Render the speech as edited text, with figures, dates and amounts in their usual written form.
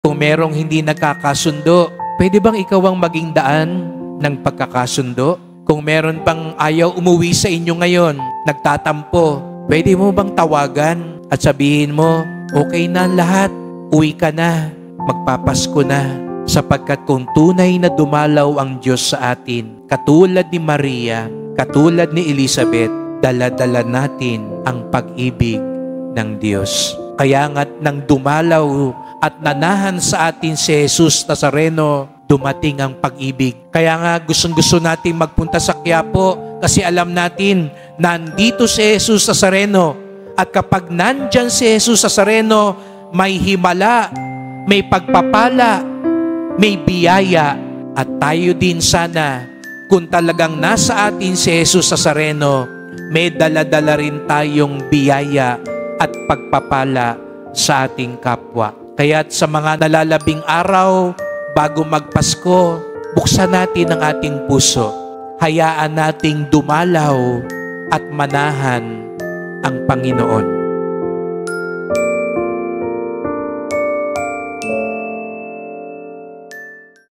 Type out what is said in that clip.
Kung merong hindi nagkakasundo, pwede bang ikaw ang maging daan ng pagkakasundo? Kung meron pang ayaw umuwi sa inyo ngayon, nagtatampo, pwede mo bang tawagan at sabihin mo, okay na lahat, uwi ka na, magpapasko na. Sapagkat kung tunay na dumalaw ang Diyos sa atin, katulad ni Maria, katulad ni Elizabeth, dala-dala natin ang pag-ibig ng Diyos. Kaya nga't nang dumalaw at nanahan sa atin si Jesus Nazareno, dumating ang pag-ibig. Kaya nga gustong-gusto natin magpunta sa Quiapo kasi alam natin, nandito si Jesus Nazareno. At kapag nandyan si Jesus Nazareno, may himala, may pagpapala, may biyaya. At tayo din sana, kung talagang nasa atin si Jesus Nazareno, may dala-dala rin tayong biyaya at pagpapala sa ating kapwa. Kaya't sa mga nalalabing araw, bago magpasko, buksan natin ang ating puso. Hayaan nating dumalaw at manahan ang Panginoon.